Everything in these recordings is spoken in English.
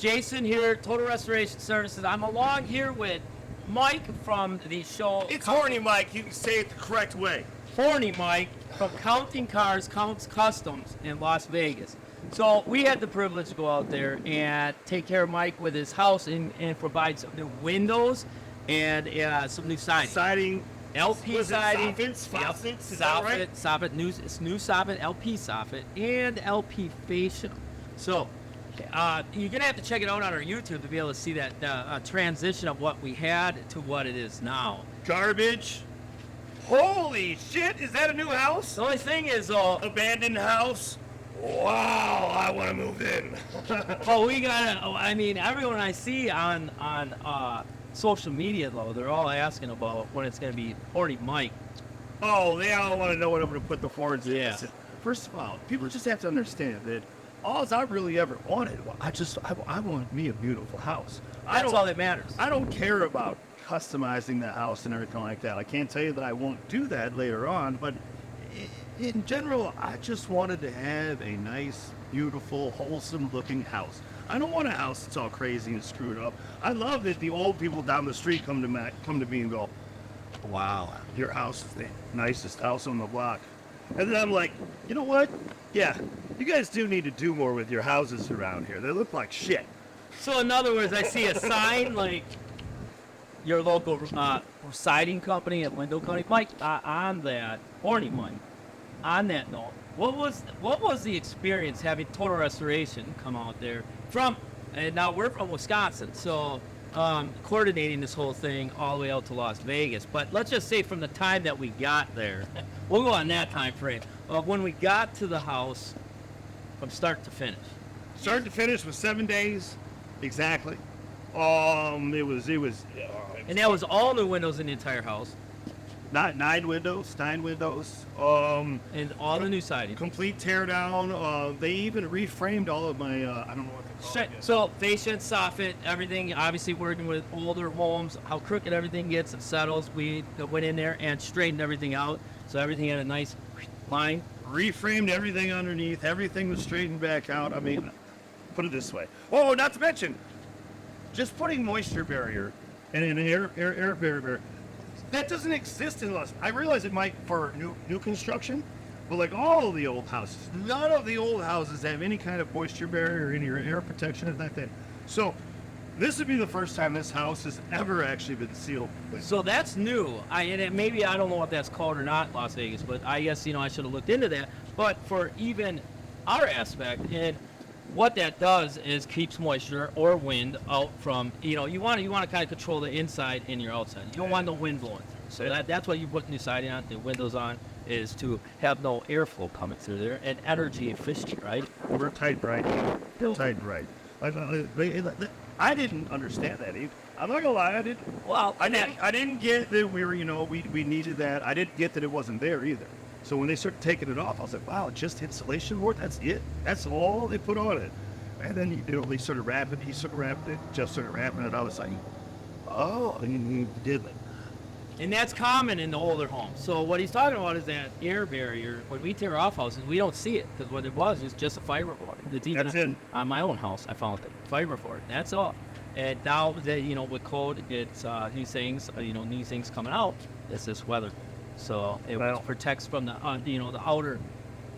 Jason here, Total Restoration Services. I'm along here with Mike from the show. It's Horny, Mike. You can say it the correct way. Horny Mike from Counting Cars, Kustoms in Las Vegas. So we had the privilege to go out there and take care of Mike with his house and provide some new windows and some new siding. Siding. LP siding. Soffits? Is that right? Soffit, new soffit, LP soffit, and LP fascia. So you're going to have to check it out on our YouTube to be able to see that transition of what we had to what it is now. Garbage. Holy shit, is that a new house? The only thing is, Abandoned house? Wow, I want to move in. well, we got to, I mean, everyone I see on social media, though, they're all asking about when it's going to be Horny Mike. Oh, they all want to know when I'm going to put the Fords in. Yeah. First of all, people just have to understand that all I really ever wanted, I want me a beautiful house. That's all that matters. I don't care about customizing the house and everything like that. I can't tell you that I won't do that later on, but in general, I just wanted to have a nice, beautiful, wholesome-looking house. I don't want a house that's all crazy and screwed up. I love that the old people down the street come to me and go, "Wow, your house is the nicest house on the block." And then I'm like, you know what? Yeah, you guys do need to do more with your houses around here. They look like shit. So, in other words, I see a sign like your local siding company and window company. Mike, on that, Horny Mike, on that note, what was the experience having Total Restoration come out there and now we're from Wisconsin, so coordinating this whole thing all the way out to Las Vegas. But let's just say from the time that we got there, we'll go on that time frame, when we got to the house from start to finish. Start to finish was 7 days, exactly. It was. And that was all new windows in the entire house. Not nine windows. And all the new siding. Complete tear down. They even reframed all of my, I don't know what they call it. So, fascia and soffit, everything, obviously working with older homes, how crooked everything gets and settles. We went in there and straightened everything out. So everything had a nice line. Reframed everything underneath. Everything was straightened back out. I mean, put it this way. Oh, not to mention, just putting moisture barrier and an air barrier. That doesn't exist unless I realize it might for new construction, but like all of the old houses, none of the old houses have any kind of moisture barrier or any air protection and that. So this would be the first time this house has ever actually been sealed. So that's new. Maybe I don't know what that's called or not, Las Vegas, but I guess I should have looked into that. But for even our aspect, and what that does is keeps moisture or wind out from, you want to kind of control the inside and your outside. You don't want no wind blowing through. So that's why you put new siding on, the windows on, is to have no airflow coming through there and energy efficient, right? We're tight bright. I didn't understand that either. I'm not gonna lie, I didn't. Well, I didn't get that we were, we needed that. I didn't get that it wasn't there either. So when they started taking it off, I was like, wow, just insulation board? That's it? That's all they put on it? And then, they started wrapping it. He started wrapping it. Jeff started wrapping it. I was like, oh, and he did it. And that's common in the older homes. So what he's talking about is that air barrier. When we tear off houses, we don't see it because what it was is just a fiber board. That's it. On my own house, I found the fiber board. That's all. And now that, with code, it's new things coming out. It's this weather. So it protects from the, the outer.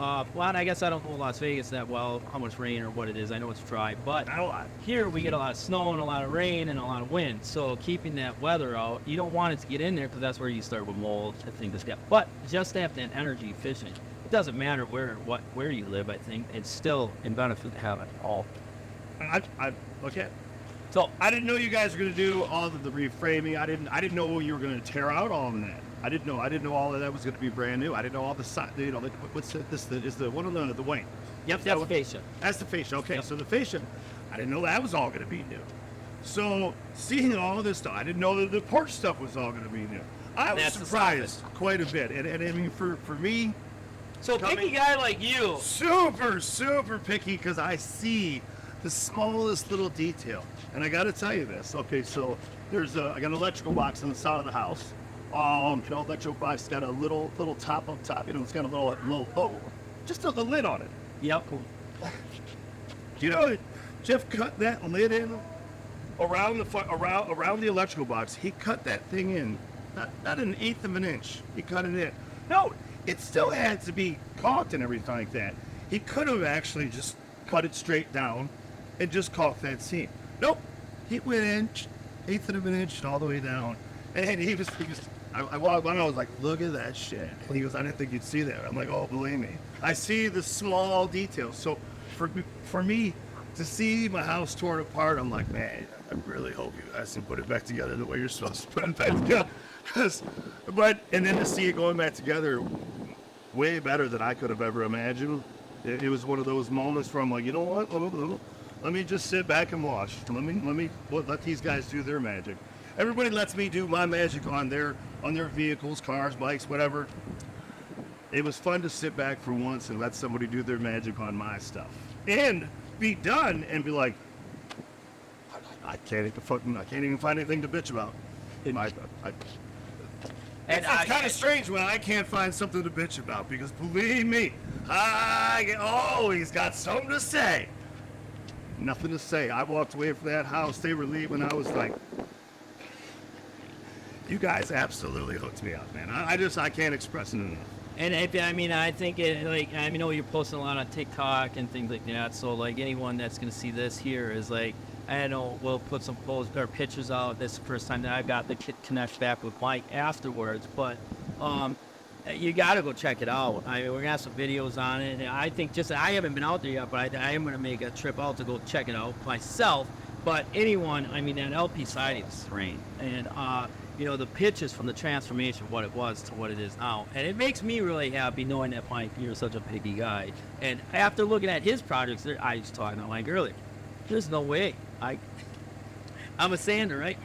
And I guess I don't know Las Vegas that well, how much rain or what it is. I know it's dry, but here we get a lot of snow and a lot of rain and a lot of wind. So keeping that weather out, you don't want it to get in there because that's where you start with mold and things like that. But just to have that energy efficient, it doesn't matter where you live. I think it's still in benefit to have it all. Okay. So I didn't know you guys were going to do all of the reframing. I didn't know you were going to tear out all of that. I didn't know all of that was going to be brand new. I didn't know all the side. What's this? Is the one on the wing? Yep, that's the fascia. That's the fascia. Okay, yep. So the fascia, I didn't know that was all going to be new. So seeing all of this stuff, I didn't know that the porch stuff was all going to be new. I was surprised quite a bit, and I mean for me. So picky guy like you. Super picky because I see the smallest little detail, and I got to tell you this. Okay, so I got an electrical box on the side of the house. Electrical box got a little top up top. It's got a little hole, just a lid on it. Yep. Cool. Jeff cut that lid in around the electrical box. He cut that thing in, not an eighth of an inch. He cut it in. No, it still had to be caulked and everything like that. He could have actually just cut it straight down and just caulked that seam. Nope, he went inch, eighth of an inch, all the way down. And he was. I walked by and I was like, look at that shit. And he goes, I didn't think you'd see that. I'm like, oh, believe me. I see the small details. So for me to see my house torn apart, I'm like, man, I really hope you guys can put it back together the way you're supposed to put it back together. And then to see it going back together way better than I could have ever imagined. It was one of those moments where I'm like, you know what? Let me just sit back and watch. Let these guys do their magic. Everybody lets me do my magic on their vehicles, cars, bikes, whatever. It was fun to sit back for once and let somebody do their magic on my stuff. And be done and be like, I can't even find anything to bitch about. It's kind of strange when I can't find something to bitch about, because believe me, I always got something to say. Nothing to say. I walked away from that house. They were leaving. I was like, you guys absolutely hooked me up, man. I can't express it enough. And I think I know you're posting a lot on TikTok and things like that. So like anyone that's gonna see this here is like, I know we'll put some posts or pictures out. This is the first time that I've got the connect back with Mike afterwards, but you got to go check it out. We're gonna have some videos on it. And I think I haven't been out there yet, but I am gonna make a trip out to go check it out myself. But anyone, that LP siding is terrain, and the pitches from the transformation, what it was to what it is now, and it makes me really happy knowing that Mike, you're such a picky guy. And after looking at his projects, I was talking to Mike earlier. There's no way. I'm a sander, right?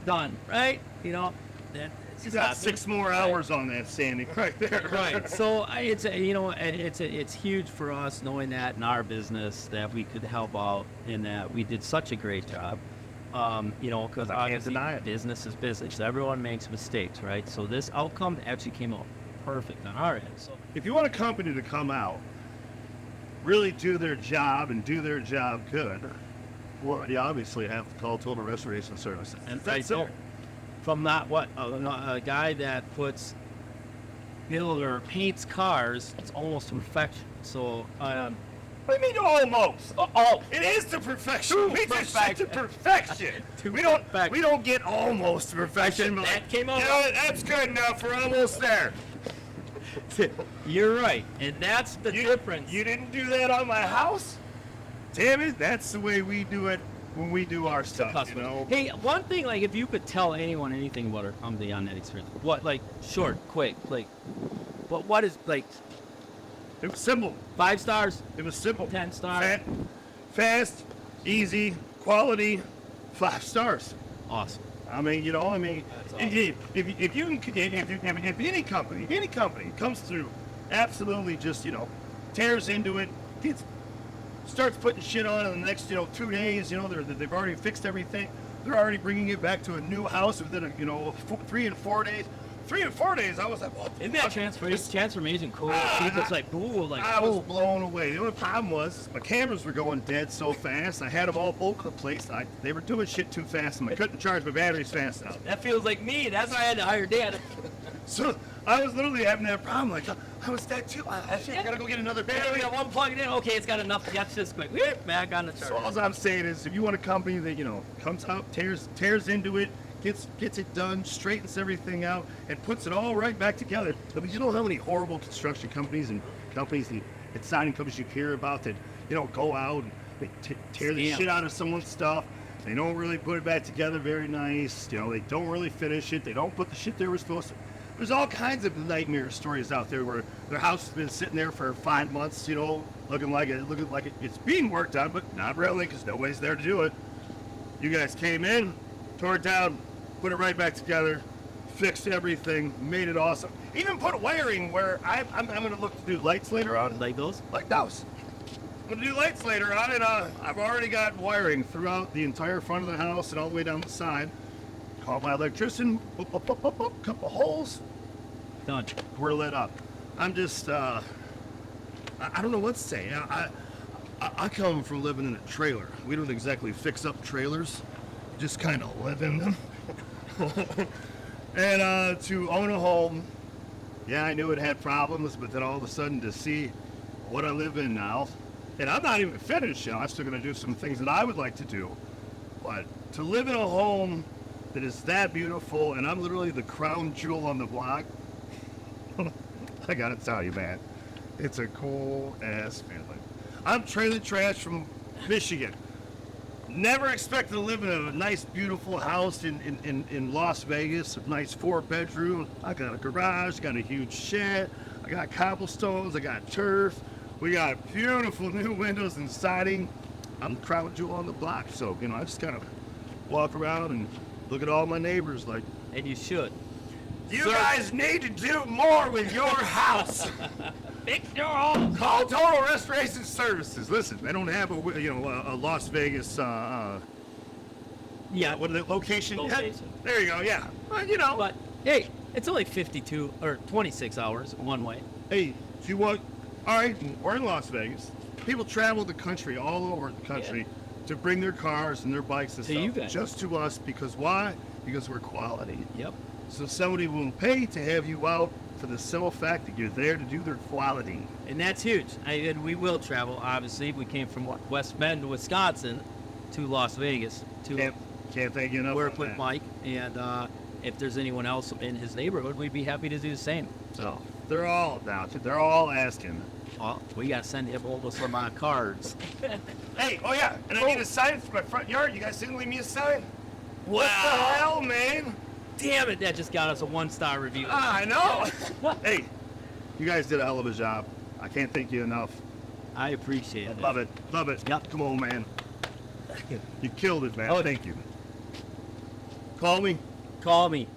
Done, right? It's You got 6 more hours on that sanding right there. Right. So it's huge for us knowing that in our business that we could help out and that we did such a great job. Because I can't deny it. Business is business. Everyone makes mistakes, right? So this outcome actually came out perfect on our end. So if you want a company to come out, really do their job and do their job good, well, you obviously have to call Total Restoration Services. And that's it. From that, a guy that paints cars, it's almost to perfection. So, what do you mean almost? It is to perfection. We just get to perfection. We don't get almost to perfection. That came out. That's good enough. We're almost there. You're right, and that's the difference. You didn't do that on my house? Damn it, that's the way we do it when we do our stuff, Hey, one thing, if you could tell anyone anything about our company on that experience, short, quick, but what is, It was simple. 5 stars? It was simple. 10 stars? Fast, easy, quality, 5 stars. Awesome. If any company comes through, absolutely just, tears into it, starts putting shit on in the next, 2 days, they've already fixed everything. They're already bringing it back to a new house within 3 and 4 days. 3 and 4 days, I was like, what? Isn't that transformation cool? It's I was blown away. The only problem was my cameras were going dead so fast. I had them all over the place. They were doing shit too fast, and I couldn't charge my batteries fast enough. That feels like me. That's why I had to hire Dad. So I was literally having that problem. I was that too. I gotta go get another battery. We got one plugged in. Okay, it's got enough. That's just quick. Back on the charger. So all I'm saying is, if you want a company that comes out, tears into it, gets it done, straightens everything out, and puts it all right back together. You know how many horrible construction companies and siding companies you hear about that go out and they tear the shit out of someone's stuff. They don't really put it back together very nice. They don't really finish it. They don't put the shit they were supposed to. There's all kinds of nightmare stories out there where their house has been sitting there for 5 months, looking like it's being worked on, but not really, because nobody's there to do it. You guys came in, tore it down, put it right back together, fixed everything, made it awesome. Even put wiring where I'm going to look to do lights later on. Like those? Like those. I'm going to do lights later on, and I've already got wiring throughout the entire front of the house and all the way down the side. Call my electrician, couple holes. Done. We're lit up. I'm just, I don't know what to say. I come from living in a trailer. We don't exactly fix up trailers, just kind of live in them. And to own a home, yeah, I knew it had problems, but then all of a sudden to see what I live in now, and I'm not even finished, I'm still going to do some things that I would like to do, but to live in a home that is that beautiful, and I'm literally the crown jewel on the block, I gotta tell you, man, it's a cool ass feeling. I'm trailer trash from Michigan. Never expected to live in a nice, beautiful house in Las Vegas, a nice 4-bedroom. I got a garage, got a huge shed, I got cobblestones, I got turf. We got beautiful new windows and siding. I'm the crown jewel on the block, so, I just kind of walk around and look at all my neighbors like, And you should. you guys need to do more with your house. Fix your home. Call Total Restoration Services. Listen, they don't have a Las Vegas, Yeah. what are the location? Location. There you go, yeah. But hey, it's only 52 or 26 hours one way. Hey, do you want, all right, we're in Las Vegas. People travel the country, all over the country, to bring their cars and their bikes and To stuff. you guys. Just to us, because why? Because we're quality. Yep. So somebody will pay to have you out for the simple fact that you're there to do their quality. And that's huge. And we will travel, obviously. We came from West Bend, Wisconsin to Las Vegas to Can't thank you enough. work on with that. Mike. And if there's anyone else in his neighborhood, we'd be happy to do the same. So they're all down. They're all asking. Well, we got to send him over some cards. Hey, oh yeah, and I need a sign for my front yard. You guys didn't leave me a sign. What the hell, man? Damn it, that just got us a 1-star review. I know. Hey, you guys did a hell of a job. I can't thank you enough. I appreciate it. Love it. Love it. Yep. Come on, man. You killed it, man. Oh, Thank you. Call me. Call me.